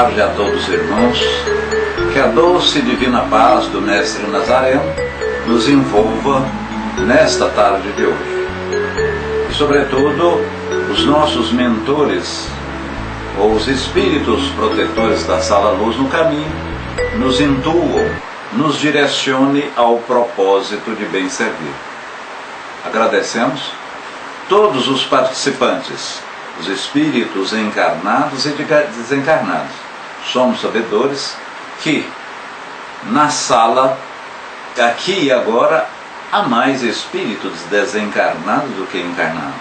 tarde a todos os irmãos. Que a doce e divina paz do Mestre Nazareno nos envolva nesta tarde de hoje. E sobretudo, os nossos mentores, ou os espíritos protetores da Sala Luz no caminho, nos intuam, nos direcione ao propósito de bem servir. Agradecemos todos os participantes, os espíritos encarnados e desencarnados. Somos sabedores que na sala, aqui e agora, há mais espíritos desencarnados do que encarnados.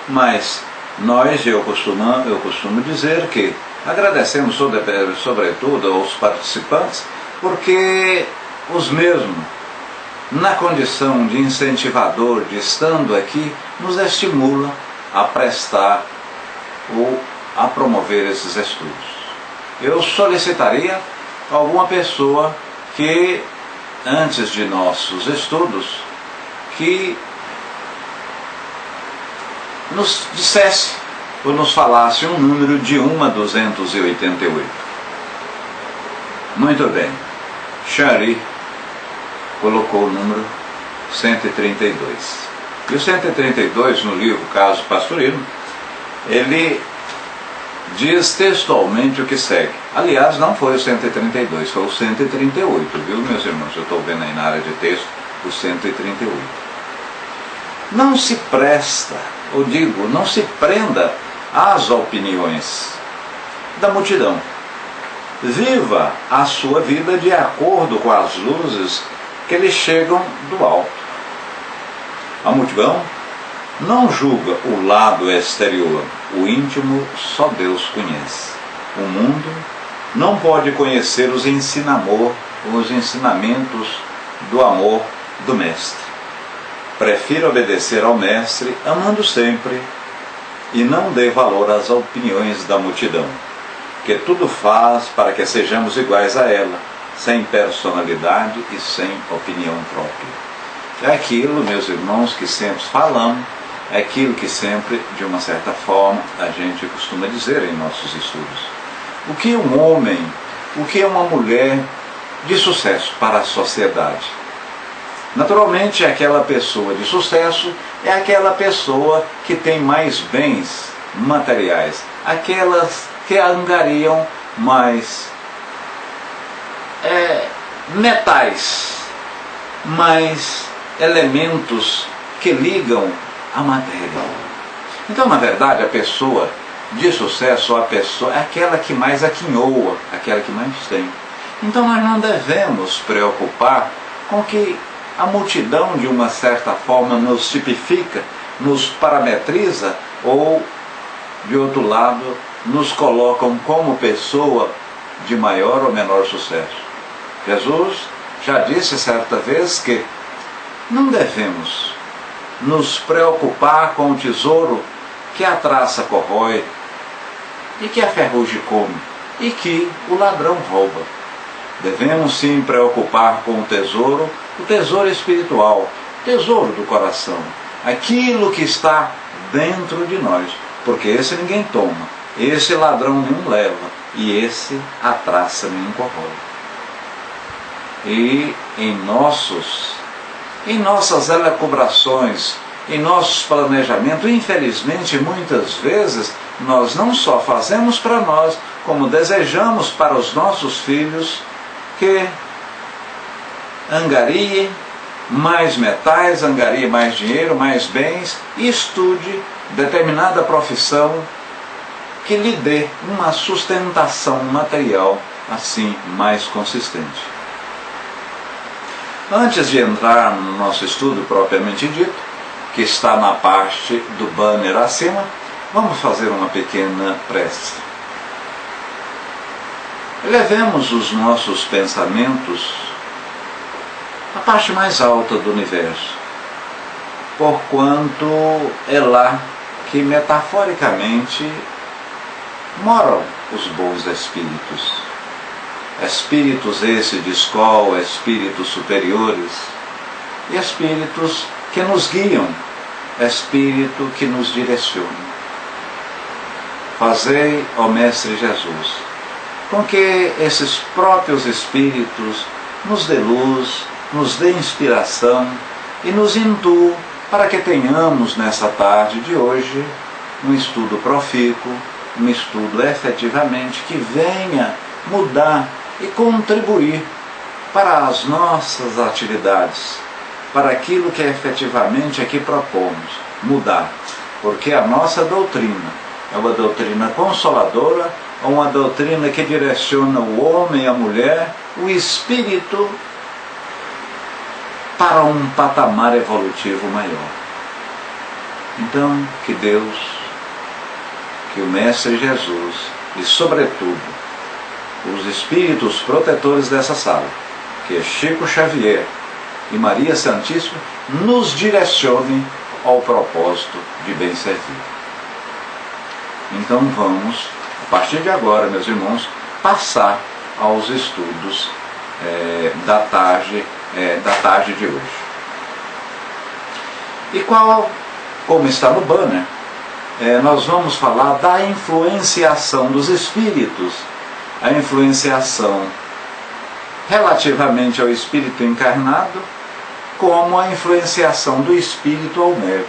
Mas nós, eu costumo dizer que agradecemos sobretudo aos participantes, porque os mesmos, na condição de incentivador, de estando aqui, nos estimulam a prestar ou a promover esses estudos. Eu solicitaria alguma pessoa que, antes de nossos estudos, que nos dissesse ou nos falasse um número de 1 a 288. Muito bem. Chari colocou o número 132. E o 132, no livro Caso Pastorino, ele diz textualmente o que segue. Aliás, não foi o 132, foi o 138, viu, meus irmãos? Eu estou vendo aí na área de texto o 138. Não se presta, ou digo, não se prenda às opiniões da multidão. Viva a sua vida de acordo com as luzes que lhe chegam do alto. A multidão não julga o lado exterior, o íntimo só Deus conhece. O mundo não pode conhecer os ensinamentos do amor do Mestre. Prefira obedecer ao Mestre, amando sempre, e não dê valor às opiniões da multidão, que tudo faz para que sejamos iguais a ela, sem personalidade e sem opinião própria. É aquilo, meus irmãos, que sempre falamos, é aquilo que sempre, de uma certa forma, a gente costuma dizer em nossos estudos. O que um homem, o que uma mulher de sucesso para a sociedade? Naturalmente, aquela pessoa de sucesso é aquela pessoa que tem mais bens materiais, aquelas que angariam mais metais, mais elementos que ligam a matéria. Então, na verdade, a pessoa de sucesso, a pessoa é aquela que mais aquinhoa, aquela que mais tem. Então, nós não devemos preocupar com que a multidão, de uma certa forma, nos tipifica, nos parametriza ou, de outro lado, nos colocam como pessoa de maior ou menor sucesso. Jesus já disse certa vez que não devemos nos preocupar com o tesouro que a traça corrói e que a ferrugem come e que o ladrão rouba. Devemos sim preocupar com o tesouro espiritual, o tesouro do coração, aquilo que está dentro de nós, porque esse ninguém toma, esse ladrão nenhum leva e esse a traça nenhum corrói. E em nossas elacubrações, em nossos planejamentos, infelizmente, muitas vezes, nós não só fazemos para nós, como desejamos para os nossos filhos que angarie mais metais, angarie mais dinheiro, mais bens, e estude determinada profissão que lhe dê uma sustentação material assim mais consistente. Antes de entrar no nosso estudo propriamente dito, que está na parte do banner acima, vamos fazer uma pequena prece. Elevemos os nossos pensamentos à parte mais alta do universo, porquanto é lá que metaforicamente moram os bons espíritos. Espíritos esse de escola, espíritos superiores, e espíritos que nos guiam, espírito que nos direciona. Fazei, ó Mestre Jesus, com que esses próprios Espíritos nos dê luz, nos dê inspiração e nos intuam para que tenhamos nessa tarde de hoje um estudo profícuo, um estudo efetivamente que venha mudar e contribuir para as nossas atividades, para aquilo que efetivamente aqui propomos, mudar. Porque a nossa doutrina é uma doutrina consoladora, ou uma doutrina que direciona o homem e a mulher, o espírito, para um patamar evolutivo maior. Então, que Deus, que o Mestre Jesus e, sobretudo, os espíritos protetores dessa sala, que é Chico Xavier e Maria Santíssima, nos direcionem ao propósito de bem servir. Então vamos, a partir de agora, meus irmãos, passar aos estudos da tarde de hoje. E como está no banner, nós vamos falar da influenciação dos espíritos, a influenciação relativamente ao espírito encarnado, como a influenciação do espírito ao médium.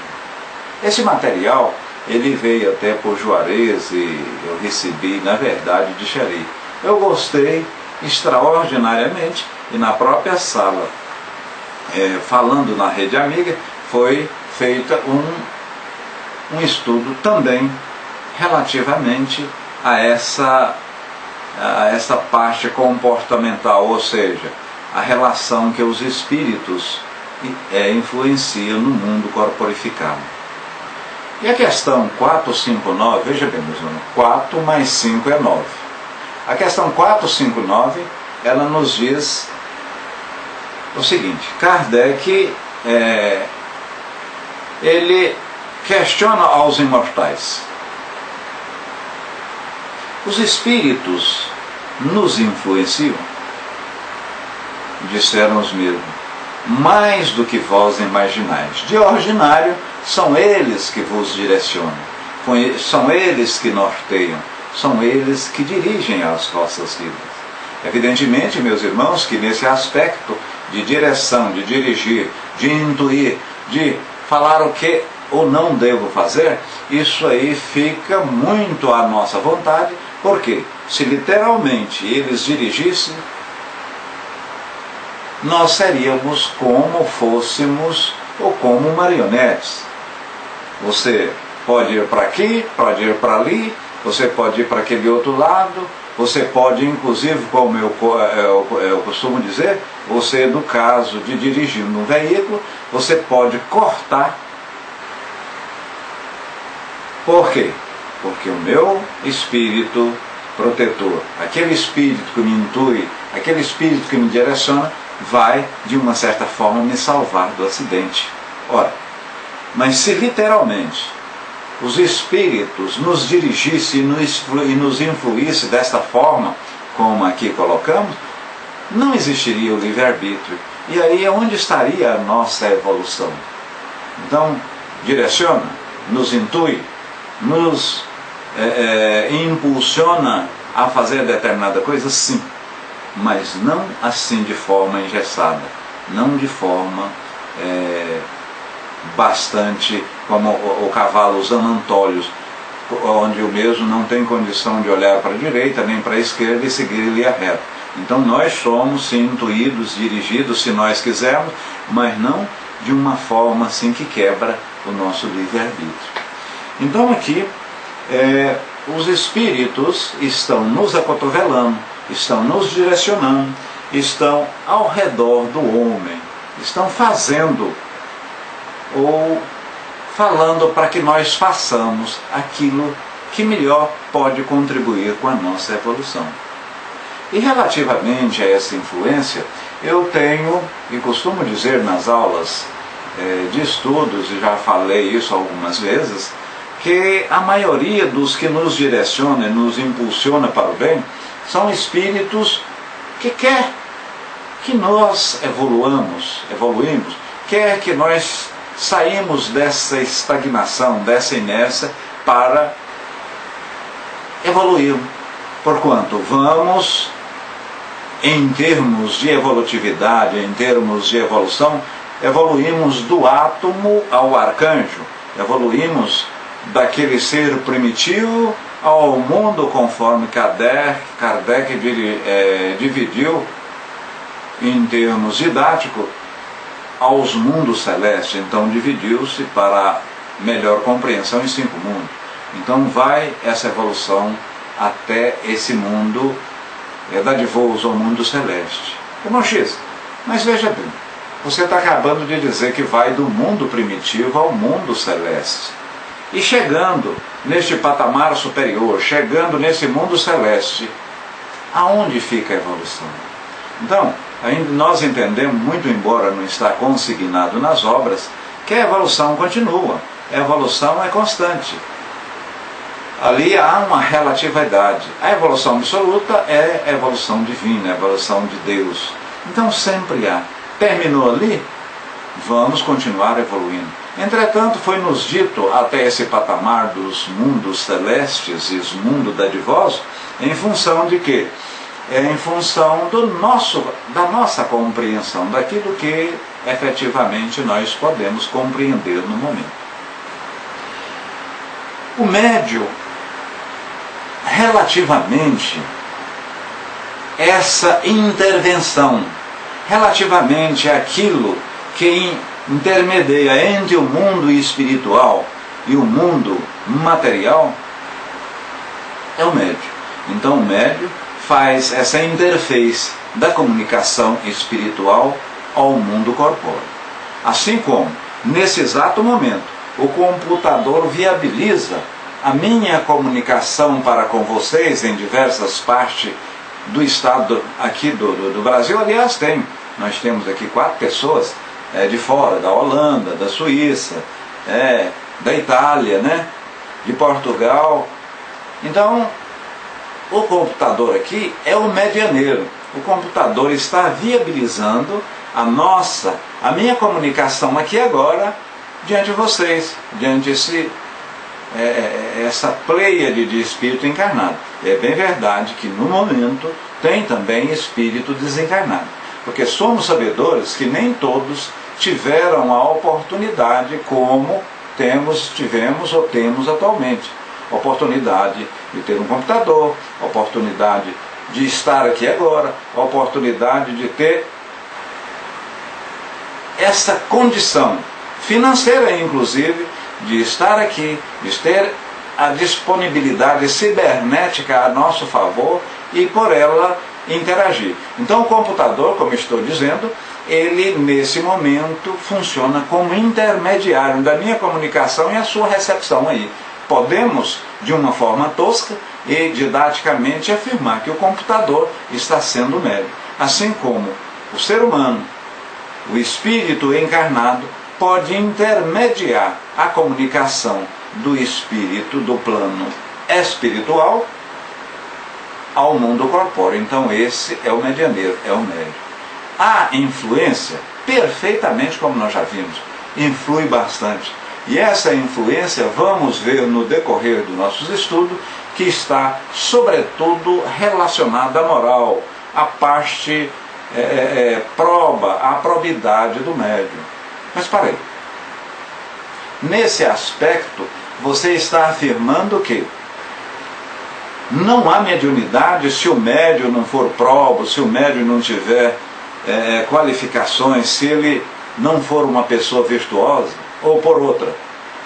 Esse material, ele veio até por Juarez e eu recebi, na verdade, de Xeri. Eu gostei extraordinariamente e na própria sala, falando na Rede Amiga, foi feita um estudo também relativamente a essa parte comportamental, ou seja, a relação que os espíritos influenciam no mundo corporificado. E a questão 459, veja bem, meus irmãos, 4 mais 5 é 9. A questão 459, ela nos diz o seguinte: Kardec, ele questiona aos imortais: os espíritos nos influenciam? Disseram os mesmos: mais do que vós imaginais. De ordinário, são eles que vos direcionam, são eles que norteiam, são eles que dirigem as vossas vidas. Evidentemente, meus irmãos, que nesse aspecto de direção, de dirigir, de intuir, de falar o que ou não devo fazer, isso aí fica muito à nossa vontade, porque se literalmente eles dirigissem, nós seríamos como fôssemos ou como marionetes. Você pode ir para aqui, pode ir para ali, você pode ir para aquele outro lado, você pode, inclusive, como eu costumo dizer, você, no caso de dirigir um veículo, você pode cortar. Por quê? Porque o meu espírito protetor, aquele espírito que me intui, aquele espírito que me direciona, vai, de uma certa forma, me salvar do acidente. Ora, mas se literalmente os espíritos nos dirigissem e nos influíssem desta forma, como aqui colocamos, não existiria o livre-arbítrio. E aí é onde estaria a nossa evolução. Então, direciona, nos intui, nos impulsiona a fazer determinada coisa, sim, mas não assim de forma engessada, não de forma bastante como o cavalo usando antolhos, onde o mesmo não tem condição de olhar para a direita nem para a esquerda e seguir linha reta. Então nós somos sim intuídos, dirigidos, se nós quisermos, mas não de uma forma assim que quebra o nosso livre-arbítrio. Então aqui os espíritos estão nos acotovelando, estão nos direcionando, estão ao redor do homem, estão fazendo ou falando para que nós façamos aquilo que melhor pode contribuir com a nossa evolução. E relativamente a essa influência, eu tenho, e costumo dizer nas aulas de estudos, e já falei isso algumas vezes, que a maioria dos que nos direciona e nos impulsiona para o bem são espíritos que quer que nós evoluímos, quer que nós saímos dessa estagnação, dessa inércia para evoluir. Porquanto vamos, em termos de evolutividade, em termos de evolução, evoluímos do átomo ao arcanjo, evoluímos daquele ser primitivo ao mundo, conforme Kardec dividiu em termos didáticos aos mundos celestes. Então dividiu-se para melhor compreensão em 5 mundos. Então vai essa evolução até esse mundo dadivoso, ao mundo celeste. Irmão X, mas veja bem, você está acabando de dizer que vai do mundo primitivo ao mundo celeste. E chegando neste patamar superior, chegando nesse mundo celeste, aonde fica a evolução? Então, nós entendemos, muito embora não está consignado nas obras, que a evolução continua, a evolução é constante. Ali há uma relatividade. A evolução absoluta é a evolução divina, a evolução de Deus. Então sempre há. Terminou ali, vamos continuar evoluindo. Entretanto, foi-nos dito até esse patamar dos mundos celestes e os mundos dadivosos, em função de quê? Em função da nossa compreensão, daquilo que efetivamente nós podemos compreender no momento. O médium, relativamente essa intervenção, relativamente àquilo que intermedia entre o mundo espiritual e o mundo material, é o médium. Então o médium faz essa interface da comunicação espiritual ao mundo corpóreo. Assim como, nesse exato momento, o computador viabiliza a minha comunicação para com vocês em diversas partes do estado aqui do Brasil. Aliás, nós temos aqui 4 pessoas de fora, da Holanda, da Suíça, da Itália, né? De Portugal. Então, o computador aqui é o medianeiro. O computador está viabilizando a minha comunicação aqui agora diante de vocês, diante essa pleiade de espírito encarnado. É bem verdade que no momento tem também espírito desencarnado, porque somos sabedores que nem todos tiveram a oportunidade como tivemos ou temos atualmente. Oportunidade de ter um computador, oportunidade de estar aqui agora, oportunidade de ter essa condição financeira, inclusive, de estar aqui, de ter a disponibilidade cibernética a nosso favor e por ela interagir. Então o computador, como estou dizendo, ele nesse momento funciona como intermediário da minha comunicação e a sua recepção aí. Podemos, de uma forma tosca e didaticamente, afirmar que o computador está sendo médium. Assim como o ser humano, o espírito encarnado, pode intermediar a comunicação do espírito do plano espiritual ao mundo corpóreo. Então esse é o medianeiro, é o médium. A influência, perfeitamente como nós já vimos, influi bastante. E essa influência vamos ver no decorrer dos nossos estudos, que está sobretudo relacionada à moral, à parte à probidade do médium. Mas para aí, nesse aspecto você está afirmando que não há mediunidade se o médium não for probo, se o médium não tiver qualificações, se ele não for uma pessoa virtuosa, ou por outra,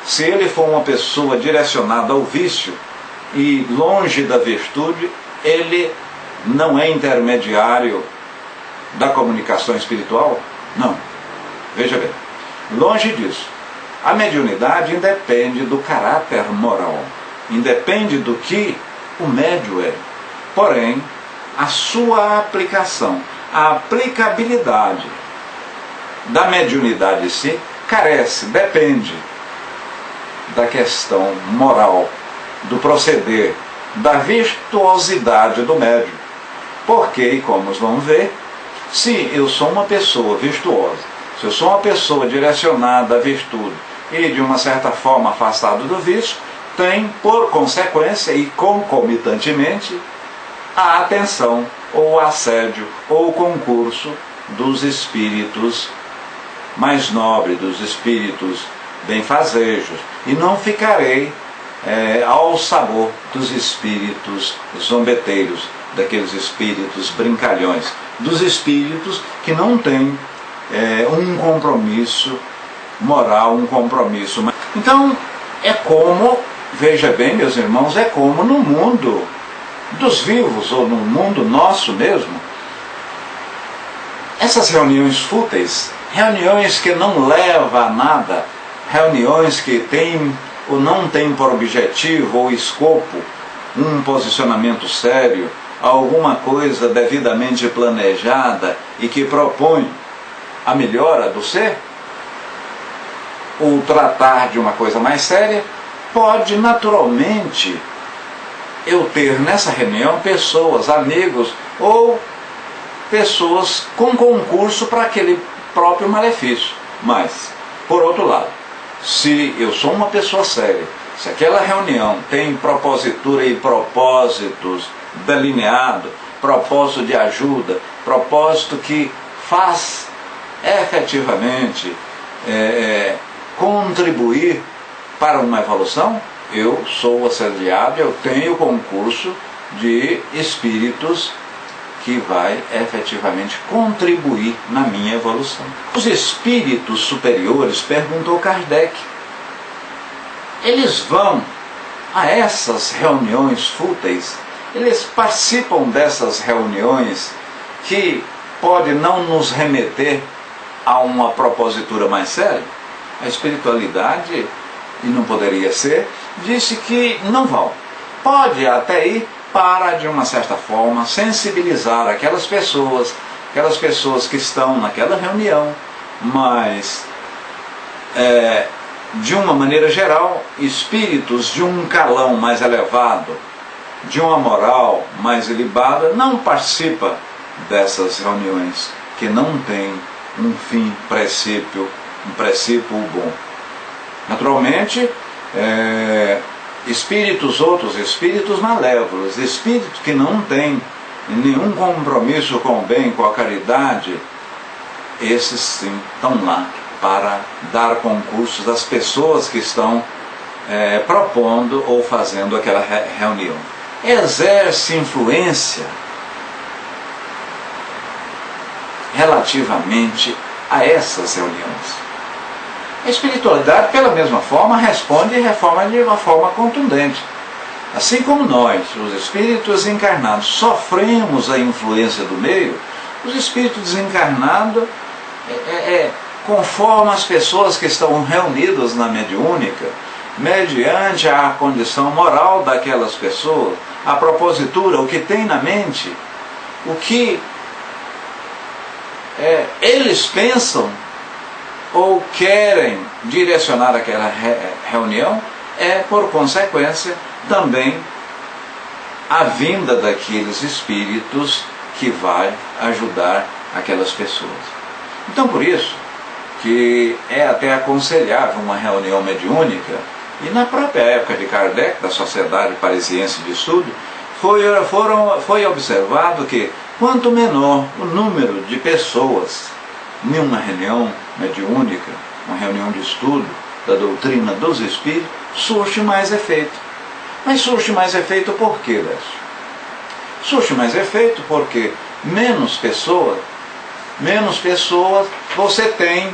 se ele for uma pessoa direcionada ao vício e longe da virtude, ele não é intermediário da comunicação espiritual? Não. Veja bem, longe disso. A mediunidade independe do caráter moral, independe do que o médium é. Porém, a sua aplicação, a aplicabilidade da mediunidade em si, depende da questão moral, do proceder, da virtuosidade do médium. Porque, como vamos ver, se eu sou uma pessoa virtuosa, se eu sou uma pessoa direcionada à virtude e de uma certa forma afastado do vício, tem por consequência e concomitantemente a atenção, ou o assédio, ou o concurso dos espíritos mais nobres, dos espíritos benfazejos, e não ficarei ao sabor dos espíritos zombeteiros, daqueles espíritos brincalhões, dos espíritos que não têm um compromisso moral, um compromisso. Então, é como, veja bem, meus irmãos, é como no mundo dos vivos, ou no mundo nosso mesmo, essas reuniões fúteis, reuniões que não levam a nada, reuniões que têm ou não têm por objetivo ou escopo um posicionamento sério, alguma coisa devidamente planejada e que propõe a melhora do ser, ou tratar de uma coisa mais séria, pode naturalmente eu ter nessa reunião pessoas, amigos ou pessoas com concurso para aquele próprio malefício. Mas, por outro lado, se eu sou uma pessoa séria, se aquela reunião tem propositura e propósitos delineados, propósito de ajuda, propósito que faz efetivamente contribuir para uma evolução, eu sou assediado, eu tenho concurso de espíritos que vai efetivamente contribuir na minha evolução. Os espíritos superiores, perguntou Kardec, eles vão a essas reuniões fúteis, eles participam dessas reuniões que pode não nos remeter a uma propositura mais séria? A espiritualidade, e não poderia ser, disse que não vão. Pode até ir para, de uma certa forma, sensibilizar aquelas pessoas que estão naquela reunião, mas, de uma maneira geral, espíritos de um calão mais elevado, de uma moral mais ilibada, não participam dessas reuniões, que não têm um fim, um princípio bom. Naturalmente, outros espíritos malévolos, espíritos que não têm nenhum compromisso com o bem, com a caridade, esses sim estão lá para dar concursos às pessoas que estão propondo ou fazendo aquela reunião. Exerce influência relativamente a essas reuniões. A espiritualidade, pela mesma forma, responde e reforma de uma forma contundente. Assim como nós, os espíritos encarnados, sofremos a influência do meio, os espíritos desencarnados conforme as pessoas que estão reunidas na mediúnica, mediante a condição moral daquelas pessoas, a propositura, o que tem na mente, o que eles pensam ou querem direcionar aquela reunião, por consequência, também a vinda daqueles espíritos que vai ajudar aquelas pessoas. Então, por isso, que é até aconselhável uma reunião mediúnica, e na própria época de Kardec, da Sociedade Parisiense de Estudo, foi observado que quanto menor o número de pessoas em uma reunião mediúnica, uma reunião de estudo da doutrina dos espíritos, surge mais efeito. Mas surge mais efeito por quê, Lécio? Surge mais efeito porque menos pessoas, você tem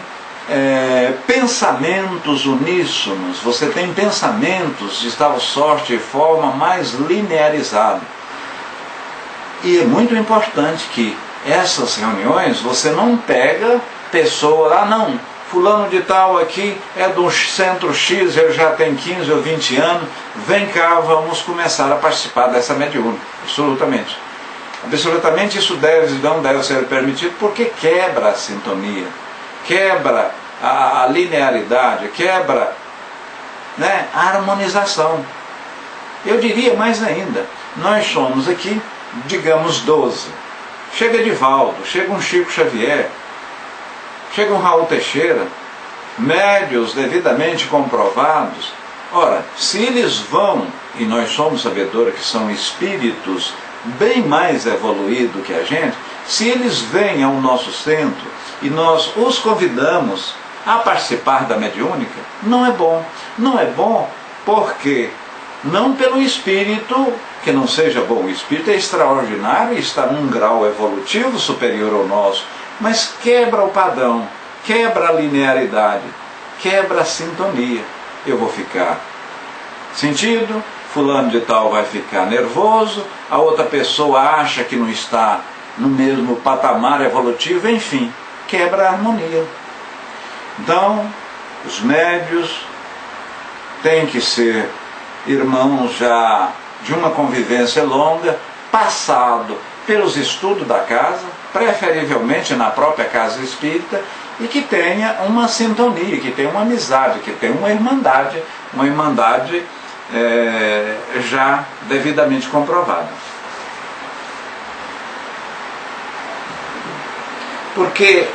pensamentos uníssonos, você tem pensamentos de tal sorte e forma mais linearizada. E é muito importante que essas reuniões, você não pega pessoa, não, fulano de tal aqui é do centro X, ele já tem 15 ou 20 anos, vem cá, vamos começar a participar dessa mediúnica. Absolutamente. Absolutamente isso não deve ser permitido, porque quebra a sintonia, quebra a linearidade, quebra, a harmonização. Eu diria mais ainda, nós somos aqui, digamos, 12. Chega Divaldo, chega um Chico Xavier, chega um Raul Teixeira, médios devidamente comprovados. Ora, se eles vão, e nós somos sabedores que são espíritos bem mais evoluído que a gente, se eles vêm ao nosso centro e nós os convidamos a participar da mediúnica, não é bom. Não é bom porque, não pelo espírito que não seja bom, o espírito é extraordinário e está num grau evolutivo superior ao nosso, mas quebra o padrão, quebra a linearidade, quebra a sintonia. Eu vou ficar sentido, fulano de tal vai ficar nervoso, a outra pessoa acha que não está no mesmo patamar evolutivo, enfim, quebra a harmonia. Então, os médios têm que ser irmãos já de uma convivência longa, passado pelos estudos da casa, preferivelmente na própria casa espírita, e que tenha uma sintonia, que tenha uma amizade, que tenha uma irmandade já devidamente comprovada. Porque,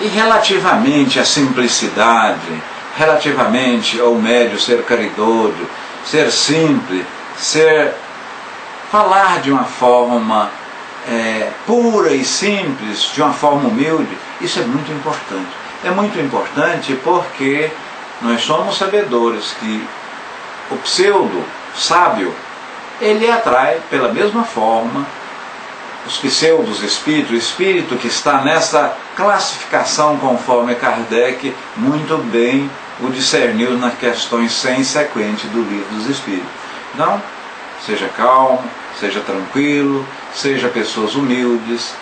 e relativamente à simplicidade, relativamente ao médio ser caridoso, ser simples, falar de uma forma pura e simples, de uma forma humilde, isso é muito importante. É muito importante porque nós somos sabedores que o pseudo-sábio, ele atrai pela mesma forma os pseudos espíritos, o espírito que está nessa classificação conforme Kardec muito bem o discerniu nas questões 100 sequentes do Livro dos Espíritos. Então, seja calmo, seja tranquilo, seja pessoas humildes,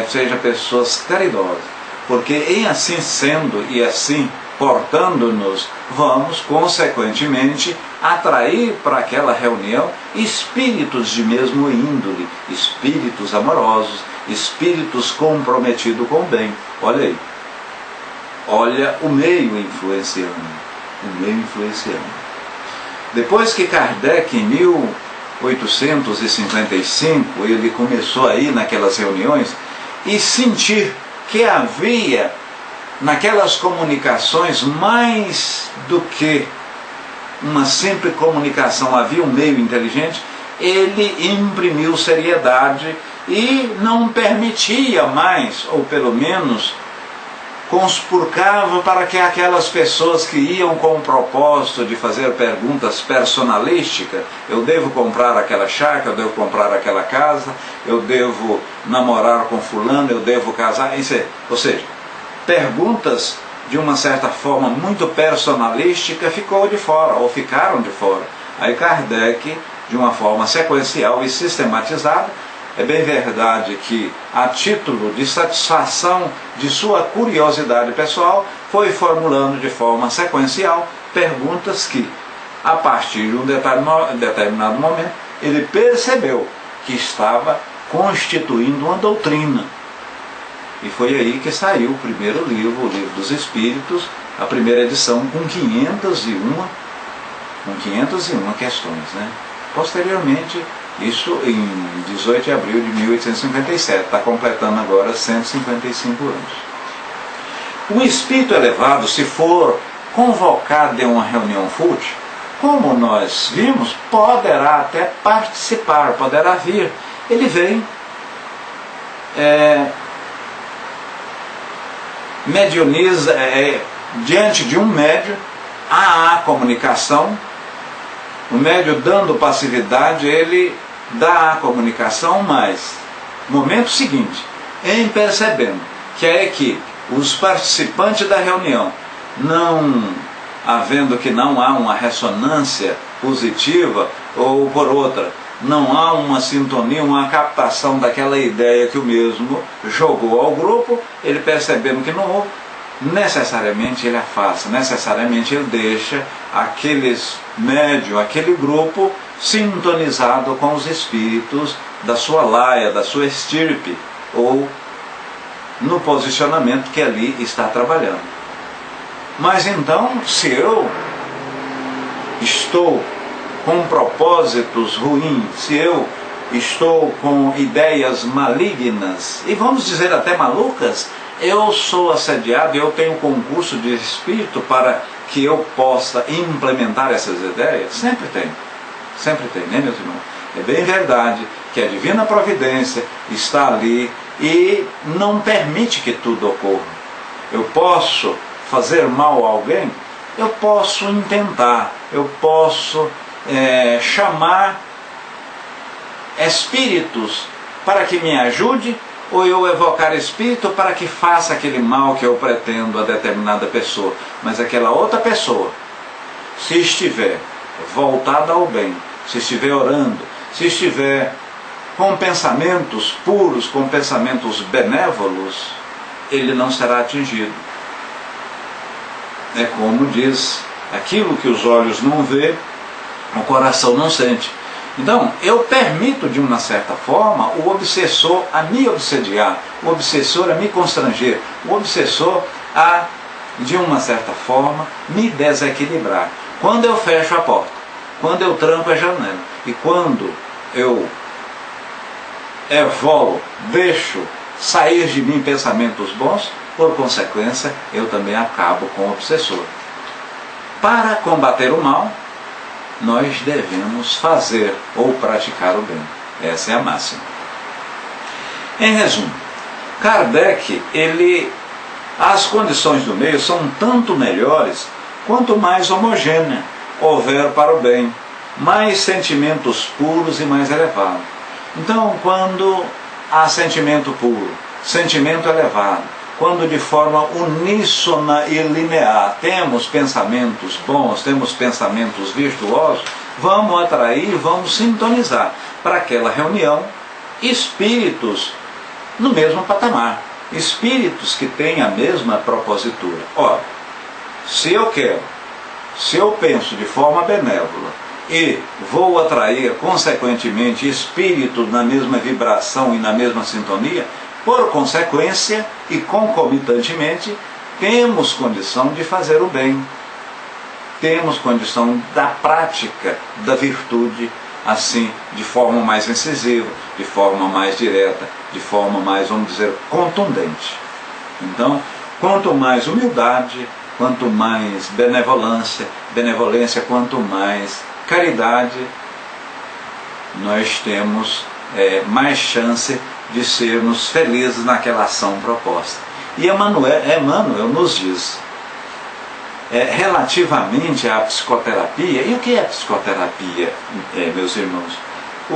seja pessoas caridosas, porque em assim sendo e assim portando-nos, vamos consequentemente atrair para aquela reunião espíritos de mesmo índole, espíritos amorosos, espíritos comprometidos com o bem. Olha aí, olha o meio influenciando, o meio influenciando. Depois que Kardec, em 1855, ele começou aí naquelas reuniões e sentir que havia naquelas comunicações mais do que uma simples comunicação, havia um meio inteligente, ele imprimiu seriedade e não permitia mais, ou pelo menos conspurcava para que aquelas pessoas que iam com o propósito de fazer perguntas personalísticas, eu devo comprar aquela chácara, eu devo comprar aquela casa, eu devo namorar com fulano, eu devo casar, ou seja, perguntas de uma certa forma muito personalística ficou de fora, ou ficaram de fora. Aí Kardec, de uma forma sequencial e sistematizada, é bem verdade que, a título de satisfação de sua curiosidade pessoal, foi formulando de forma sequencial perguntas que, a partir de um determinado momento, ele percebeu que estava constituindo uma doutrina. E foi aí que saiu o primeiro livro, o Livro dos Espíritos, a primeira edição com 501 questões, né? Posteriormente, isso em 18 de abril de 1857, está completando agora 155 anos. O espírito elevado, se for convocado em uma reunião fútil, como nós vimos, poderá até participar, poderá vir. Ele vem, medioniza, diante de um médium, há comunicação. O médium dando passividade, ele dá a comunicação, mas momento seguinte, em percebendo que a equipe, os participantes da reunião, não havendo que não há uma ressonância positiva, ou por outra, não há uma sintonia, uma captação daquela ideia que o mesmo jogou ao grupo, ele percebendo que não houve, necessariamente ele afasta, necessariamente ele deixa aqueles médios, aquele grupo sintonizado com os espíritos da sua laia, da sua estirpe, ou no posicionamento que ali está trabalhando. Mas então, se eu estou com propósitos ruins, se eu estou com ideias malignas, e vamos dizer até malucas, eu sou assediado, eu tenho concurso de espírito para que eu possa implementar essas ideias? Sempre tem, né, meus irmãos? É bem verdade que a divina providência está ali e não permite que tudo ocorra. Eu posso fazer mal a alguém? Eu posso intentar, eu posso chamar espíritos para que me ajude, ou eu evocar espírito para que faça aquele mal que eu pretendo a determinada pessoa. Mas aquela outra pessoa, se estiver voltada ao bem, se estiver orando, se estiver com pensamentos puros, com pensamentos benévolos, ele não será atingido. É como diz, aquilo que os olhos não vê, o coração não sente. Então, eu permito de uma certa forma o obsessor a me obsediar, o obsessor a me constranger, o obsessor a, de uma certa forma, me desequilibrar. Quando eu fecho a porta, quando eu tranco a janela e quando eu evolo, deixo sair de mim pensamentos bons, por consequência, eu também acabo com o obsessor. Para combater o mal, nós devemos fazer ou praticar o bem. Essa é a máxima. Em resumo, Kardec, as condições do meio são tanto melhores quanto mais homogênea houver para o bem, mais sentimentos puros e mais elevados. Então, quando há sentimento puro, sentimento elevado, quando de forma uníssona e linear temos pensamentos bons, temos pensamentos virtuosos, vamos atrair, vamos sintonizar para aquela reunião espíritos no mesmo patamar, espíritos que têm a mesma propositura. Ora, se eu penso de forma benévola e vou atrair consequentemente espíritos na mesma vibração e na mesma sintonia, por consequência e concomitantemente, temos condição de fazer o bem. Temos condição da prática da virtude, assim, de forma mais incisiva, de forma mais direta, de forma mais, vamos dizer, contundente. Então, quanto mais humildade, quanto mais benevolência, quanto mais caridade, nós temos mais chance de sermos felizes naquela ação proposta. E Emmanuel nos diz, relativamente à psicoterapia, e o que é psicoterapia, meus irmãos?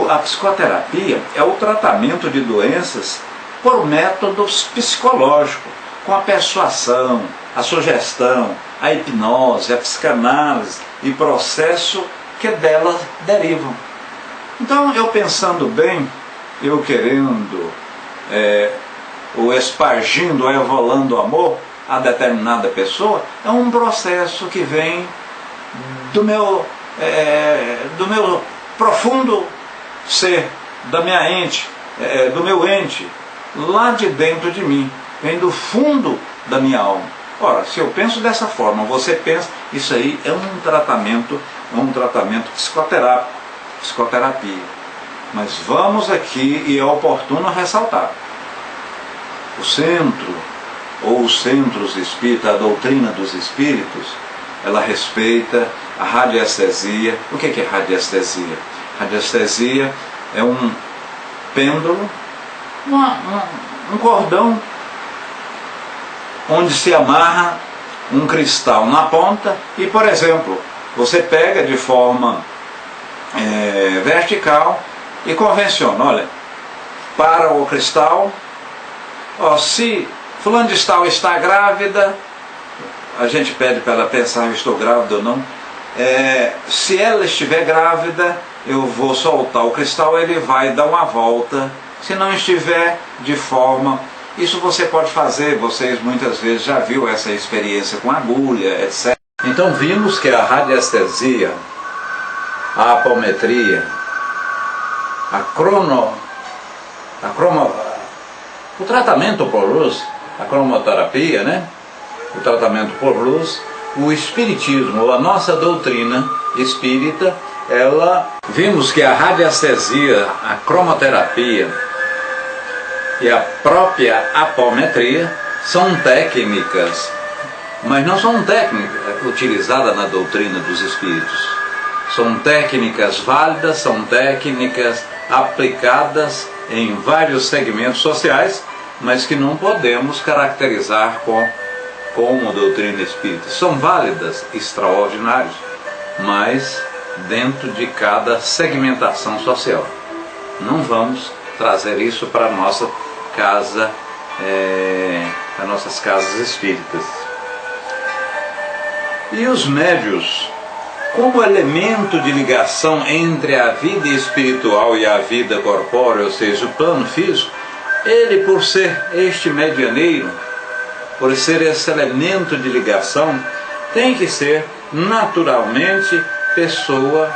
A psicoterapia é o tratamento de doenças por métodos psicológicos, com a persuasão, a sugestão, a hipnose, a psicanálise e processo que delas derivam. Então, eu pensando bem, eu querendo, ou espargindo, ou evolando amor a determinada pessoa, é um processo que vem do meu profundo ser, da minha ente, do meu ente, lá de dentro de mim, vem do fundo da minha alma. Ora, se eu penso dessa forma, você pensa, isso aí é um tratamento psicoterápico, psicoterapia. Mas vamos aqui, e é oportuno ressaltar, o centro, ou os centros espíritas, a doutrina dos espíritos, ela respeita a radiestesia. O que é radiestesia? Radiestesia é um pêndulo, um cordão, onde se amarra um cristal na ponta e, por exemplo, você pega de forma vertical e convenciona, olha, para o cristal, se fulano de tal está grávida, a gente pede para ela pensar, eu estou grávida ou não, se ela estiver grávida, eu vou soltar o cristal, ele vai dar uma volta, se não estiver de forma... Isso você pode fazer, vocês muitas vezes já viram essa experiência com agulha, etc. Então vimos que a radiestesia, a apometria, o tratamento por luz, a cromoterapia, né? O tratamento por luz, o espiritismo, a nossa doutrina espírita, vimos que a radiestesia, a cromoterapia e a própria apometria são técnicas, mas não são técnicas utilizadas na doutrina dos espíritos. São técnicas válidas, são técnicas aplicadas em vários segmentos sociais, mas que não podemos caracterizar como doutrina espírita. São válidas, extraordinárias, mas dentro de cada segmentação social. Não vamos trazer isso para a nossa casa, para nossas casas espíritas. E os médios, como elemento de ligação entre a vida espiritual e a vida corpórea, ou seja, o plano físico, ele, por ser este medianeiro, por ser esse elemento de ligação, tem que ser naturalmente pessoa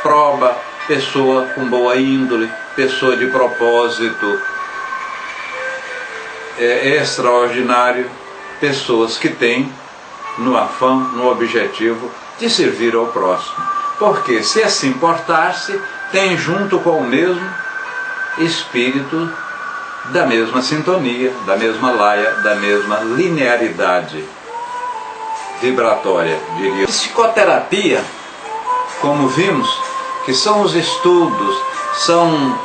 proba, pessoa com boa índole, pessoa de propósito extraordinário, pessoas que têm no afã, no objetivo de servir ao próximo. Porque se assim portar-se, tem junto com o mesmo espírito da mesma sintonia, da mesma laia, da mesma linearidade vibratória, diria. Psicoterapia, como vimos, que são os estudos, são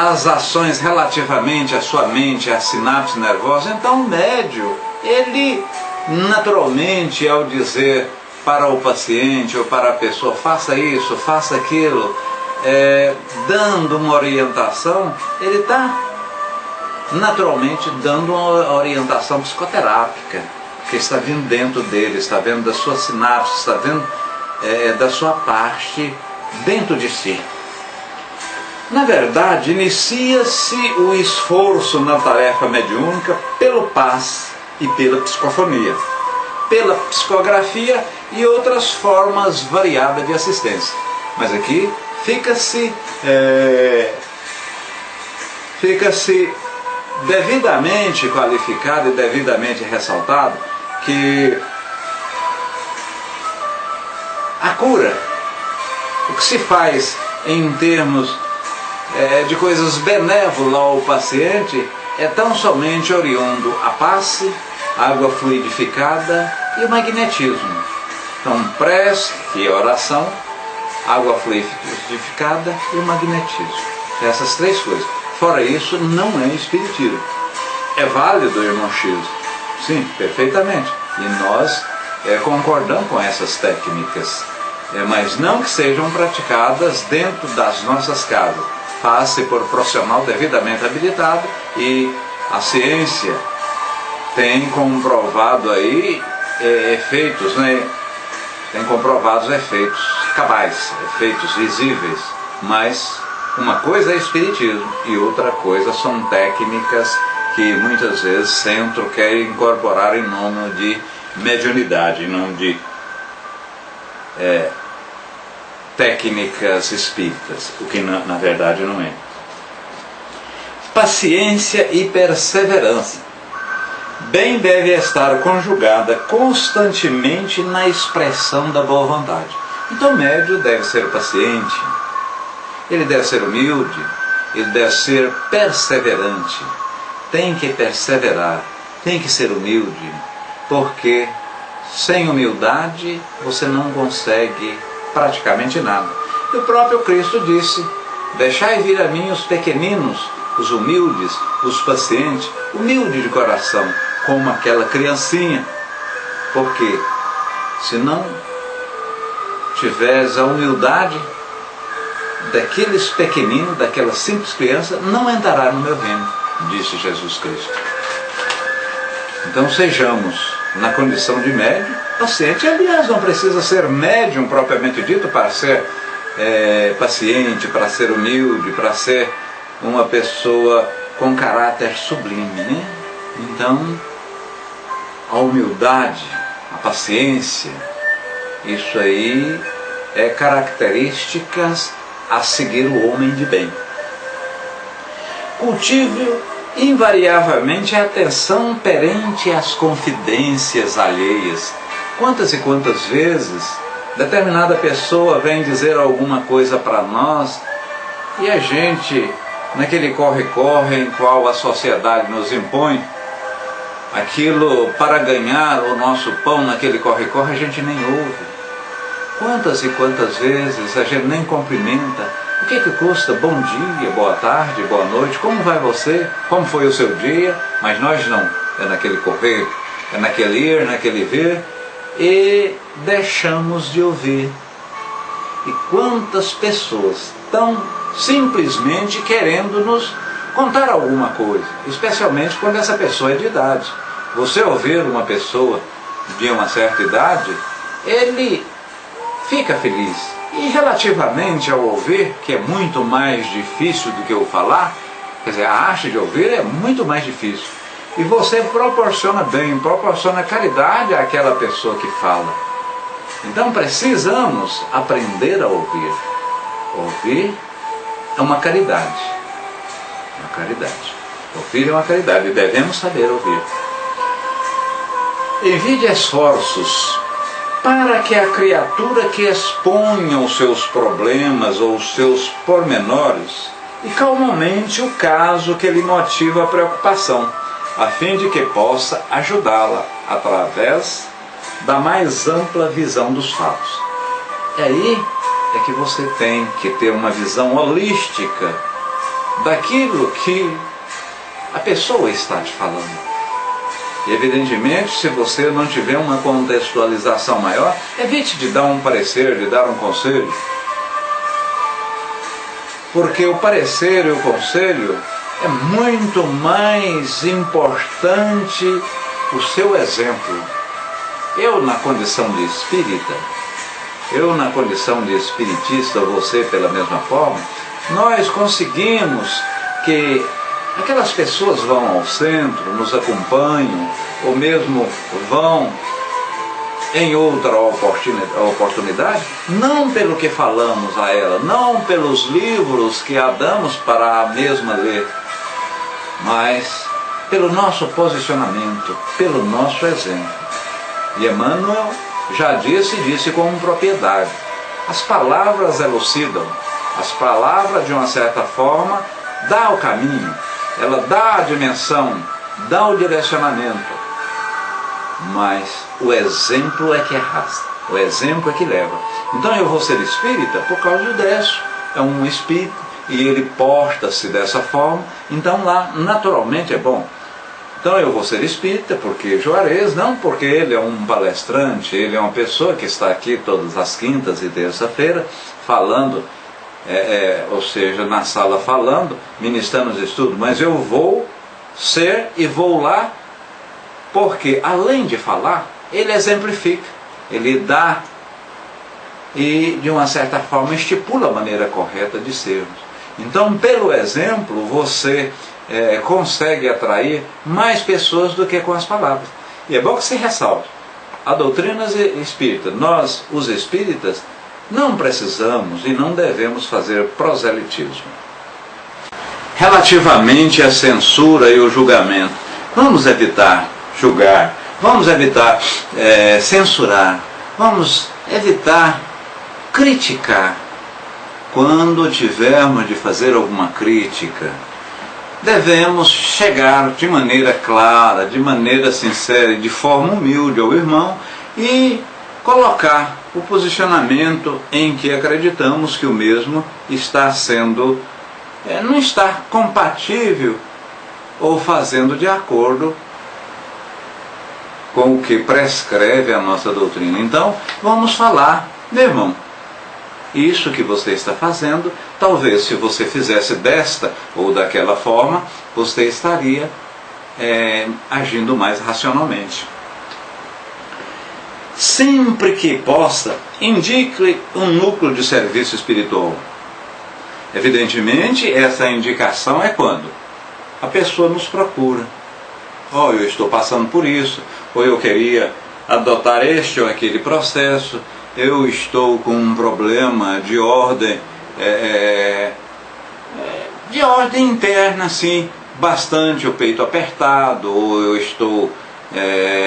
as ações relativamente à sua mente, à sinapse nervosa. Então o médium, ele naturalmente, ao dizer para o paciente ou para a pessoa, faça isso, faça aquilo, dando uma orientação, ele está naturalmente dando uma orientação psicoterápica, que está vindo dentro dele, está vendo da sua sinapse, está vendo da sua parte dentro de si. Na verdade, inicia-se o esforço na tarefa mediúnica pelo passe e pela psicofonia, pela psicografia e outras formas variadas de assistência. Mas aqui fica-se devidamente qualificado e devidamente ressaltado que a cura, o que se faz em termos de coisas benévolas ao paciente, é tão somente oriundo a passe, água fluidificada e o magnetismo. Então, prece e oração, água fluidificada e o magnetismo. Essas três coisas. Fora isso, não é espiritismo. É válido, irmão X? Sim, perfeitamente. E nós concordamos com essas técnicas. Mas não que sejam praticadas dentro das nossas casas. Faz-se por profissional devidamente habilitado, e a ciência tem comprovado aí efeitos, né? Tem comprovados efeitos cabais, efeitos visíveis. Mas uma coisa é espiritismo e outra coisa são técnicas que muitas vezes o centro quer incorporar em nome de mediunidade, em nome de técnicas espíritas, o que na verdade não é. Paciência e perseverança bem deve estar conjugada constantemente na expressão da boa vontade. Então o médium deve ser paciente, ele deve ser humilde, ele deve ser perseverante, tem que perseverar, tem que ser humilde, porque sem humildade você não consegue praticamente nada. E o próprio Cristo disse: deixai vir a mim os pequeninos, os humildes, os pacientes, humilde de coração, como aquela criancinha. Porque se não tiveres a humildade daqueles pequeninos, daquela simples criança, não entrará no meu reino, disse Jesus Cristo. Então sejamos na condição de médium, paciente. Aliás, não precisa ser médium propriamente dito para ser paciente, para ser humilde, para ser uma pessoa com caráter sublime, né? Então, a humildade, a paciência, isso aí é características a seguir o homem de bem. Cultive invariavelmente a atenção perante as confidências alheias. Quantas e quantas vezes determinada pessoa vem dizer alguma coisa para nós e a gente, naquele corre-corre em qual a sociedade nos impõe, aquilo para ganhar o nosso pão naquele corre-corre, a gente nem ouve. Quantas e quantas vezes a gente nem cumprimenta? O que custa? Bom dia, boa tarde, boa noite, como vai você? Como foi o seu dia? Mas nós não, é naquele correr, é naquele ir, naquele vir, e deixamos de ouvir. E quantas pessoas estão simplesmente querendo nos contar alguma coisa, especialmente quando essa pessoa é de idade. Você ouvir uma pessoa de uma certa idade, ele fica feliz. E relativamente ao ouvir, que é muito mais difícil do que o falar, quer dizer, a arte de ouvir é muito mais difícil. E você proporciona bem, proporciona caridade àquela pessoa que fala. Então precisamos aprender a ouvir. Ouvir é uma caridade. Uma caridade. Ouvir é uma caridade e devemos saber ouvir. Envie esforços para que a criatura que exponha os seus problemas ou os seus pormenores e calmamente o caso que lhe motiva a preocupação, a fim de que possa ajudá-la através da mais ampla visão dos fatos. E aí é que você tem que ter uma visão holística daquilo que a pessoa está te falando. E evidentemente, se você não tiver uma contextualização maior, evite de dar um parecer, de dar um conselho. Porque o parecer e o conselho é muito mais importante o seu exemplo. Eu, na condição de espírita, eu, na condição de espiritista, você pela mesma forma, nós conseguimos que aquelas pessoas vão ao centro, nos acompanham, ou mesmo vão em outra oportunidade, não pelo que falamos a ela, não pelos livros que a damos para a mesma ler, mas pelo nosso posicionamento, pelo nosso exemplo. E Emmanuel já disse com propriedade, as palavras elucidam, as palavras de uma certa forma dão o caminho, ela dá a dimensão, dá o direcionamento, mas o exemplo é que arrasta, o exemplo é que leva. Então eu vou ser espírita por causa disso, é um espírito e ele porta-se dessa forma, então lá naturalmente é bom. Então eu vou ser espírita porque Juarez, não porque ele é um palestrante, ele é uma pessoa que está aqui todas as quintas e terça-feira falando, ou seja, na sala falando, ministrando os estudos, mas eu vou ser e vou lá porque, além de falar, ele exemplifica, ele dá e, de uma certa forma, estipula a maneira correta de sermos. Então, pelo exemplo, você consegue atrair mais pessoas do que com as palavras. E é bom que se ressalte. A doutrina espírita, nós, os espíritas, não precisamos e não devemos fazer proselitismo. Relativamente à censura e o julgamento, vamos evitar julgar, vamos evitar censurar, vamos evitar criticar. Quando tivermos de fazer alguma crítica, devemos chegar de maneira clara, de maneira sincera e de forma humilde ao irmão e colocar o posicionamento em que acreditamos que o mesmo está sendo, não está compatível ou fazendo de acordo com o que prescreve a nossa doutrina. Então, vamos falar, meu irmão, isso que você está fazendo, talvez se você fizesse desta ou daquela forma, você estaria agindo mais racionalmente. Sempre que possa, indique um núcleo de serviço espiritual. Evidentemente, essa indicação é quando a pessoa nos procura. Eu estou passando por isso, ou eu queria adotar este ou aquele processo, eu estou com um problema de ordem interna, assim, bastante o peito apertado, ou eu estou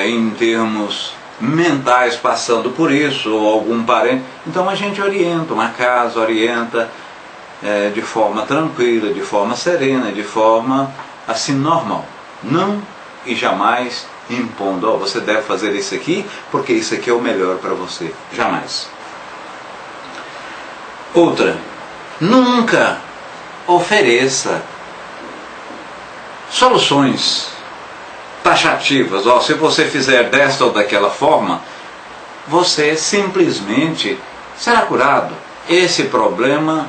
em termos mentais passando por isso, ou algum parente. Então a gente orienta, uma casa orienta de forma tranquila, de forma serena, de forma assim normal. Não e jamais impondo, você deve fazer isso aqui porque isso aqui é o melhor para você. Jamais. Outra, nunca ofereça soluções taxativas. Se você fizer desta ou daquela forma, você simplesmente será curado. Esse problema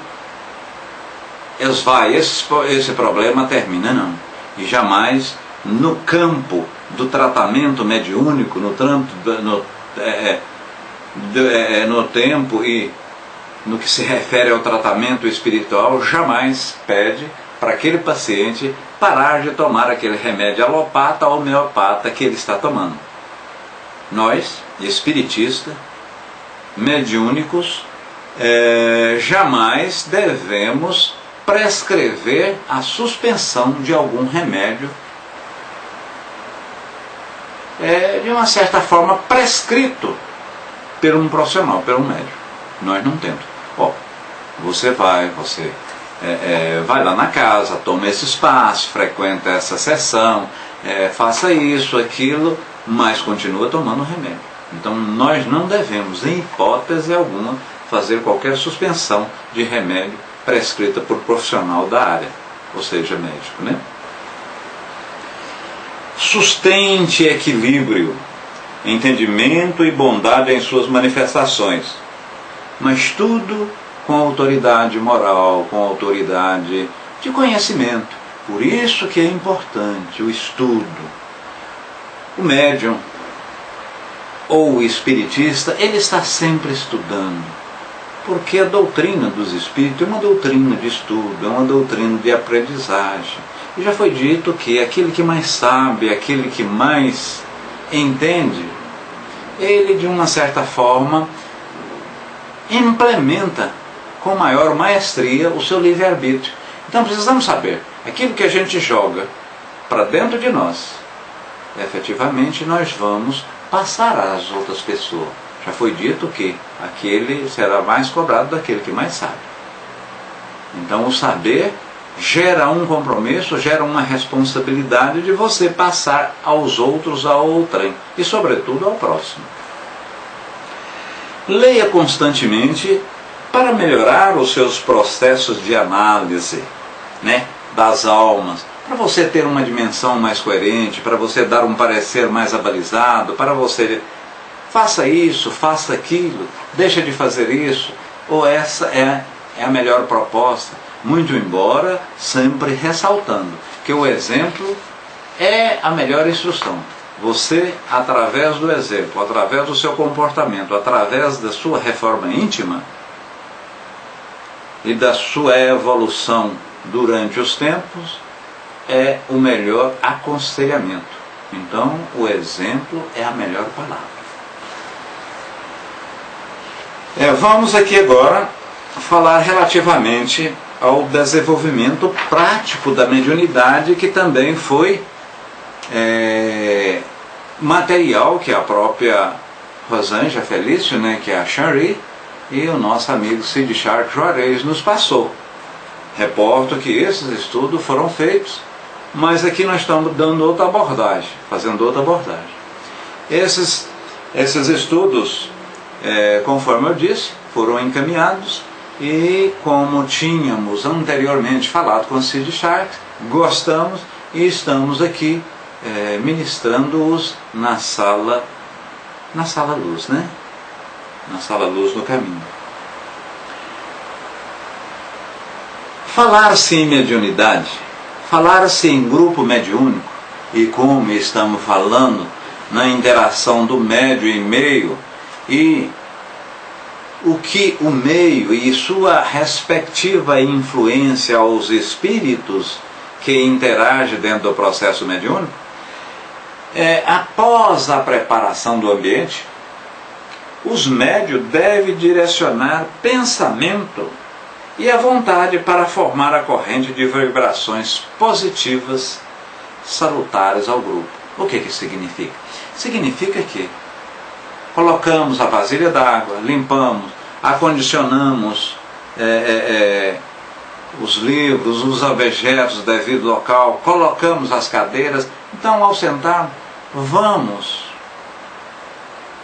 esvai, esse problema termina, não. E jamais no campo do tratamento mediúnico, no tempo e no que se refere ao tratamento espiritual, jamais pede para aquele paciente parar de tomar aquele remédio alopata ou homeopata que ele está tomando. Nós, espiritistas, mediúnicos, jamais devemos prescrever a suspensão de algum remédio, de uma certa forma prescrito por um profissional, por um médico. Nós não temos. Você vai lá na casa, toma esse espaço, frequenta essa sessão, faça isso, aquilo, mas continua tomando o remédio. Então nós não devemos, em hipótese alguma, fazer qualquer suspensão de remédio prescrita por profissional da área, ou seja, médico, né? Sustente equilíbrio, entendimento e bondade em suas manifestações, mas tudo com autoridade moral, com autoridade de conhecimento. Por isso que é importante o estudo. O médium ou o espiritista, ele está sempre estudando, porque a doutrina dos espíritos é uma doutrina de estudo, é uma doutrina de aprendizagem. E já foi dito que aquele que mais sabe, aquele que mais entende, ele de uma certa forma implementa com maior maestria o seu livre-arbítrio. Então precisamos saber, aquilo que a gente joga para dentro de nós, efetivamente nós vamos passar às outras pessoas. Já foi dito que aquele será mais cobrado daquele que mais sabe. Então o saber gera um compromisso, gera uma responsabilidade de você passar aos outros a outrem e sobretudo ao próximo. Leia constantemente para melhorar os seus processos de análise, das almas, para você ter uma dimensão mais coerente, para você dar um parecer mais abalizado, para você faça isso, faça aquilo, deixa de fazer isso, ou essa é a melhor proposta. Muito embora sempre ressaltando que o exemplo é a melhor instrução. Você, através do exemplo, através do seu comportamento, através da sua reforma íntima e da sua evolução durante os tempos, é o melhor aconselhamento. Então, o exemplo é a melhor palavra. Vamos aqui agora falar relativamente ao desenvolvimento prático da mediunidade, que também foi material que a própria Rosângela Felício, que é a Chanri, e o nosso amigo Cid Charles Juarez nos passou. Reporto que esses estudos foram feitos, mas aqui nós estamos dando outra abordagem, fazendo outra abordagem. Esses estudos, conforme eu disse, foram encaminhados, e como tínhamos anteriormente falado com o Cid Charles, gostamos e estamos aqui ministrando-os na sala luz, na sala luz do caminho. Falar-se em mediunidade, falar-se em grupo mediúnico, e como estamos falando na interação do médio e meio, e o que o meio e sua respectiva influência aos espíritos que interagem dentro do processo mediúnico, após a preparação do ambiente, os médios devem direcionar pensamento e a vontade para formar a corrente de vibrações positivas, salutares ao grupo. O que isso significa? Significa que colocamos a vasilha d'água, limpamos, acondicionamos os livros, os objetos do devido local, colocamos as cadeiras. Então, ao sentar, vamos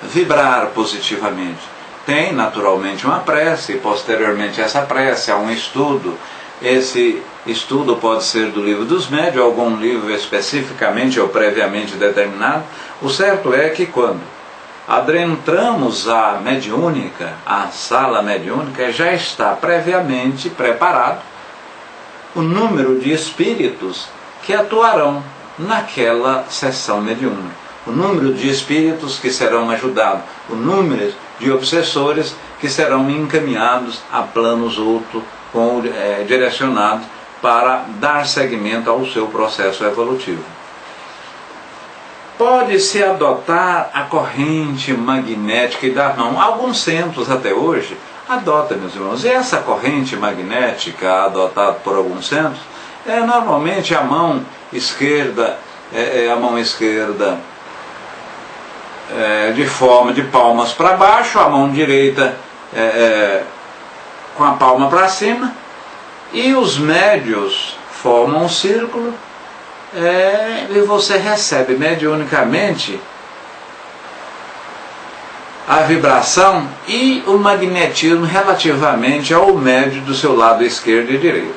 vibrar positivamente, tem naturalmente uma prece, e posteriormente essa prece há um estudo. Esse estudo pode ser do Livro dos Médiuns, algum livro especificamente ou previamente determinado. O certo é que quando adentramos a mediúnica, a sala mediúnica, já está previamente preparado o número de espíritos que atuarão naquela sessão mediúnica, o número de espíritos que serão ajudados, o número de obsessores que serão encaminhados a planos outros, direcionados para dar seguimento ao seu processo evolutivo. Pode-se adotar a corrente magnética e dar mão. Alguns centros até hoje adotam, meus irmãos. E essa corrente magnética adotada por alguns centros é normalmente a mão esquerda, de forma de palmas para baixo, a mão direita com a palma para cima, e os médios formam um círculo. E você recebe mediunicamente a vibração e o magnetismo relativamente ao médio do seu lado esquerdo e direito.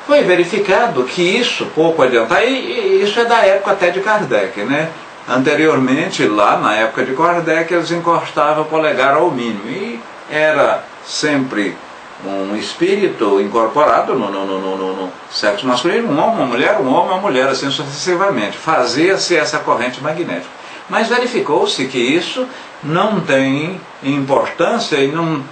Foi verificado que isso, pouco adiantado, e isso é da época até de Kardec, né? Anteriormente, lá na época de Kardec, eles encostavam o polegar ao mínimo, e era sempre um espírito incorporado no sexo masculino, um homem, uma mulher, assim sucessivamente. Fazia-se essa corrente magnética. Mas verificou-se que isso não tem importância e não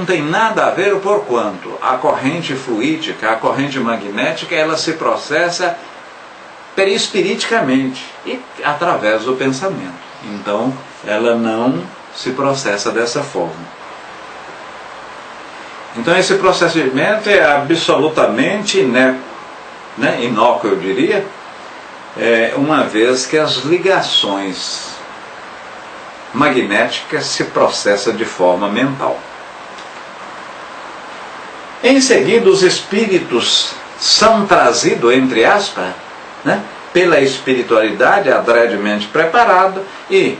tem nada a ver, porquanto a corrente fluídica, a corrente magnética, ela se processa perispiriticamente e através do pensamento. Então, ela não se processa dessa forma. Então esse processamento é absolutamente inócuo, eu diria, uma vez que as ligações magnéticas se processam de forma mental. Em seguida, os espíritos são trazidos, entre aspas, pela espiritualidade adredemente preparado, e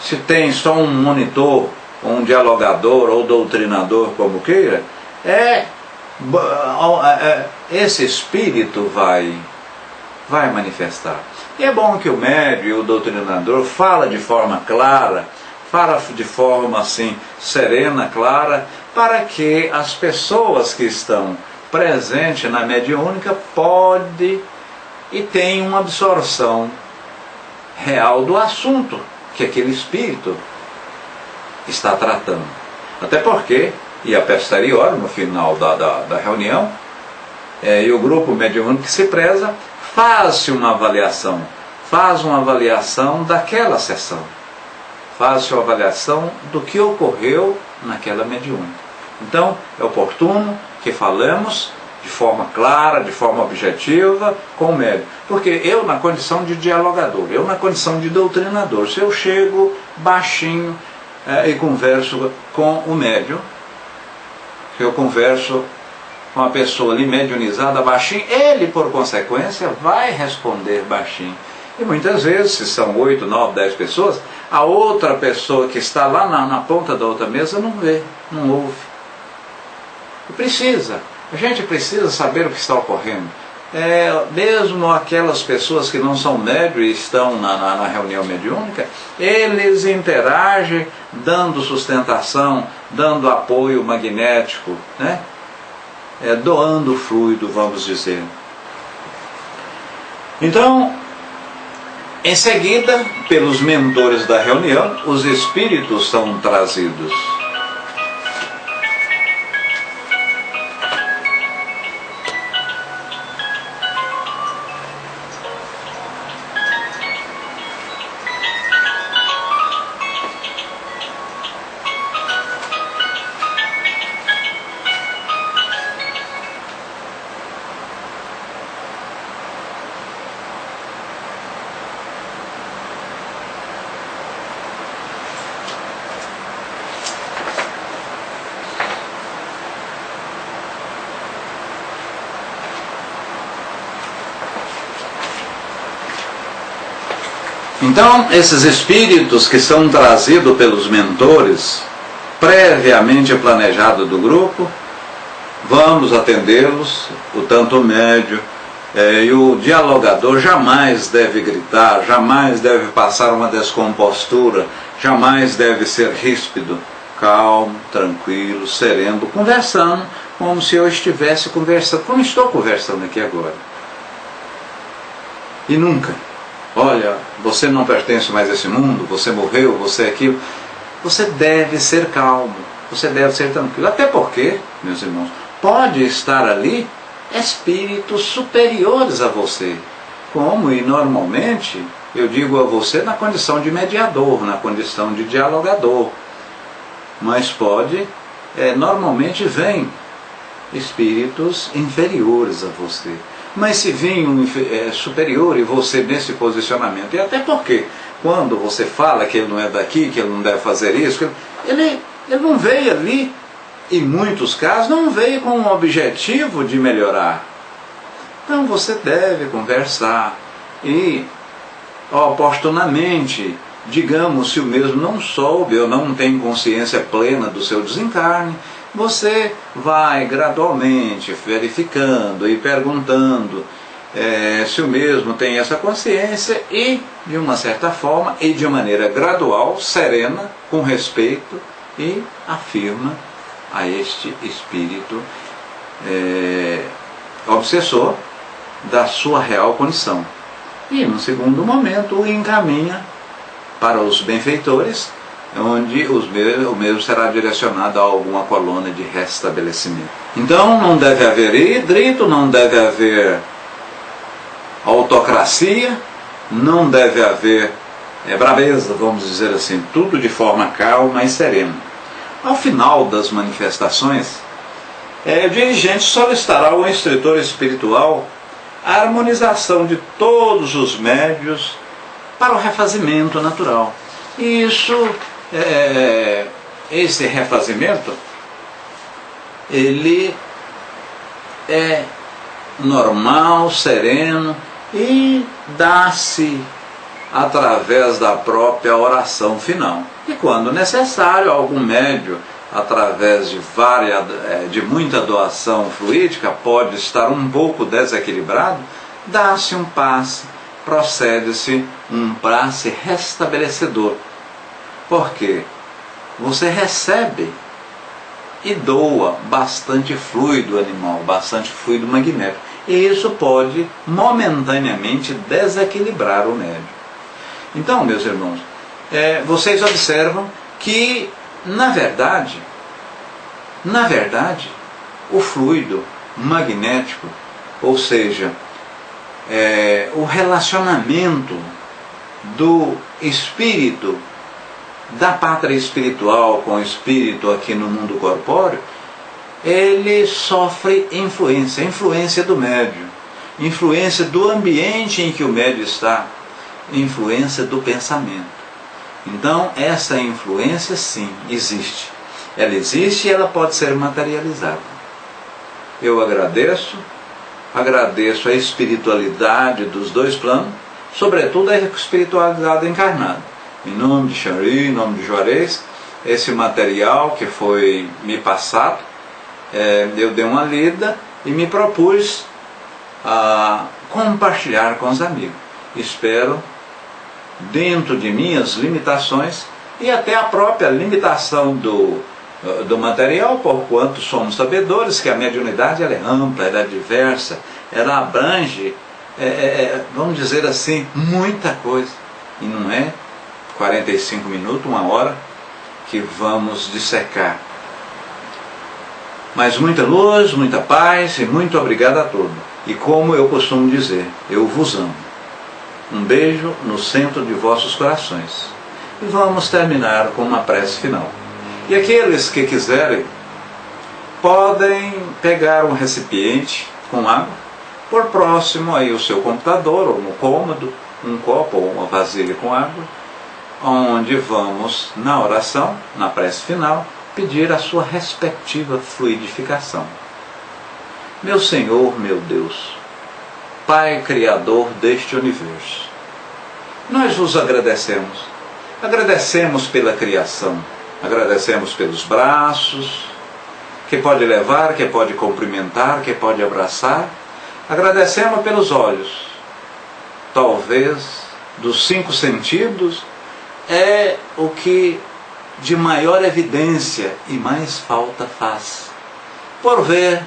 se tem só um monitor, um dialogador ou doutrinador, como queira, esse espírito vai manifestar. E é bom que o médium e o doutrinador fala de forma clara, fala de forma assim serena, clara, para que as pessoas que estão presentes na mediúnica podem e tenham uma absorção real do assunto que aquele espírito está tratando. Até porque, e a posteriori, no final da reunião, e o grupo mediúnico que se preza, faz uma avaliação daquela sessão, faz uma avaliação do que ocorreu naquela mediúnica. Então, é oportuno que falemos de forma clara, de forma objetiva, com o médium. Porque eu, na condição de dialogador, eu na condição de doutrinador, se eu chego baixinho e converso com o médium, se eu converso com a pessoa ali mediunizada baixinho, ele, por consequência, vai responder baixinho. E muitas vezes, se são 8, 9, 10 pessoas, a outra pessoa que está lá na ponta da outra mesa não vê, não ouve. E a gente precisa saber o que está ocorrendo. Mesmo aquelas pessoas que não são médios e estão na reunião mediúnica, eles interagem dando sustentação, dando apoio magnético, doando fluido, vamos dizer. Então, em seguida, pelos mentores da reunião, os espíritos são trazidos. Então, esses espíritos que são trazidos pelos mentores, previamente planejado do grupo, vamos atendê-los, o tanto médio, e o dialogador jamais deve gritar, jamais deve passar uma descompostura, jamais deve ser ríspido, calmo, tranquilo, sereno, conversando como se eu estivesse conversando, como estou conversando aqui agora. E nunca, olha, você não pertence mais a esse mundo, você morreu, você é aquilo. Você deve ser calmo, você deve ser tranquilo. Até porque, meus irmãos, pode estar ali espíritos superiores a você, como e normalmente eu digo a você na condição de mediador, na condição de dialogador, mas pode, normalmente vem espíritos inferiores a você, mas se vir um superior e você nesse posicionamento, e até porque quando você fala que ele não é daqui, que ele não deve fazer isso, ele não veio ali, em muitos casos, não veio com o objetivo de melhorar. Então você deve conversar e oportunamente, digamos, se o mesmo não soube ou não tem consciência plena do seu desencarne, você vai gradualmente verificando e perguntando se o mesmo tem essa consciência e, de uma certa forma, e de maneira gradual, serena, com respeito, e afirma a este espírito obsessor da sua real condição. E, no segundo momento, o encaminha para os benfeitores, onde o mesmo será direcionado a alguma colônia de restabelecimento. Então, não deve haver hidrito, não deve haver autocracia, não deve haver braveza, vamos dizer assim, tudo de forma calma e serena. Ao final das manifestações, o dirigente solicitará ao instrutor espiritual a harmonização de todos os médios para o refazimento natural. E esse refazimento, ele é normal, sereno e dá-se através da própria oração final. E quando necessário, algum médio, através de muita doação fluídica, pode estar um pouco desequilibrado, dá-se um passe, procede-se um passe restabelecedor. Porque você recebe e doa bastante fluido animal, bastante fluido magnético. E isso pode momentaneamente desequilibrar o médio. Então, meus irmãos, vocês observam que, na verdade, o fluido magnético, ou seja, o relacionamento do espírito, da pátria espiritual com o espírito aqui no mundo corpóreo, ele sofre influência do médium, influência do ambiente em que o médium está, influência do pensamento. Então, essa influência, sim, existe. Ela existe e ela pode ser materializada. Eu agradeço a espiritualidade dos dois planos, sobretudo a espiritualidade encarnada. Em nome de Xangri, em nome de Juarez, esse material que foi me passado, eu dei uma lida e me propus a compartilhar com os amigos. Espero, dentro de minhas limitações e até a própria limitação do material, porquanto somos sabedores que a mediunidade ela é ampla, ela é diversa, ela abrange, vamos dizer assim, muita coisa. E não é 45 minutos, 1 hora, que vamos dissecar. Mas muita luz, muita paz e muito obrigado a todos. E como eu costumo dizer, eu vos amo. Um beijo no centro de vossos corações. E vamos terminar com uma prece final. E aqueles que quiserem, podem pegar um recipiente com água, por próximo aí o seu computador, ou no cômodo, um copo ou uma vasilha com água, onde vamos, na oração, na prece final, pedir a sua respectiva fluidificação. Meu Senhor, meu Deus, Pai Criador deste universo, nós vos agradecemos. Agradecemos pela criação, agradecemos pelos braços, que pode levar, que pode cumprimentar, que pode abraçar. Agradecemos pelos olhos. Talvez, dos 5 sentidos, é o que de maior evidência e mais falta faz. Por ver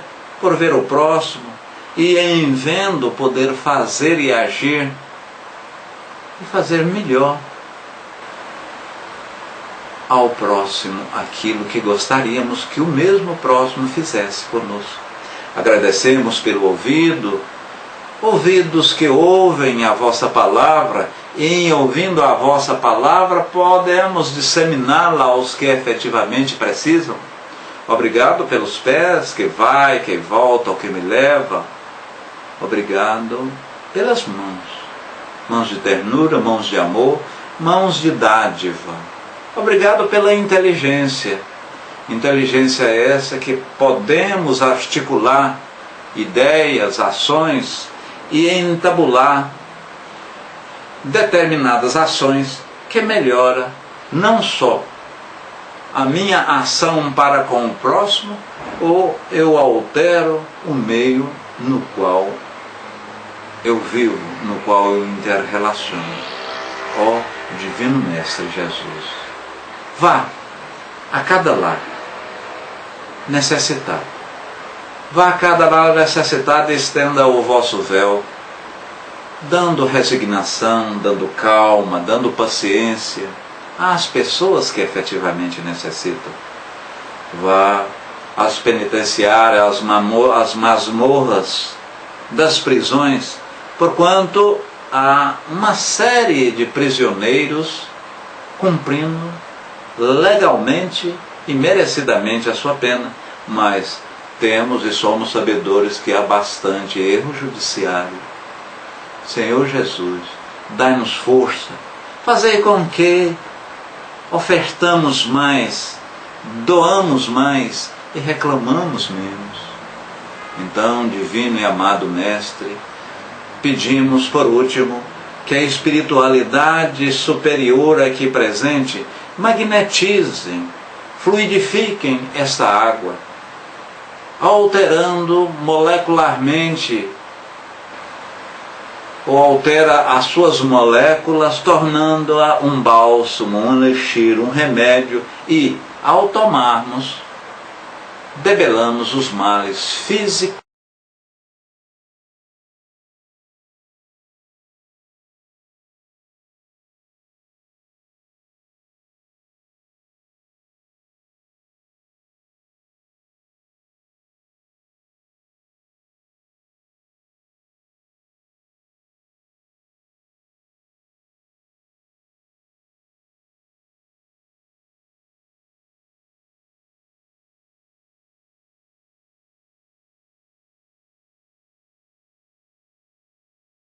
o próximo, e em vendo poder fazer e agir, e fazer melhor ao próximo aquilo que gostaríamos que o mesmo próximo fizesse conosco. Agradecemos pelo ouvidos que ouvem a vossa palavra, e em ouvindo a vossa palavra podemos disseminá-la aos que efetivamente precisam. Obrigado pelos pés que vai, que volta, o que me leva. Obrigado pelas mãos de ternura, mãos de amor, mãos de dádiva. Obrigado pela inteligência essa que podemos articular ideias, ações e entabular determinadas ações que melhora não só a minha ação para com o próximo, ou eu altero o meio no qual eu vivo, no qual eu interrelaciono. Ó Divino Mestre Jesus, vá a cada lar necessitado. Vá a cada lar necessitado e estenda o vosso véu, dando resignação, dando calma, dando paciência às pessoas que efetivamente necessitam. Vá às penitenciárias, às masmorras das prisões, porquanto há uma série de prisioneiros cumprindo legalmente e merecidamente a sua pena, mas temos e somos sabedores que há bastante erro judiciário. Senhor Jesus, dai-nos força, fazei com que ofertamos mais, doamos mais e reclamamos menos. Então, divino e amado Mestre, pedimos por último que a espiritualidade superior aqui presente magnetizem, fluidifiquem esta água, alterando molecularmente, ou altera as suas moléculas, tornando-a um bálsamo, um elixir, um remédio, e, ao tomarmos, debelamos os males físicos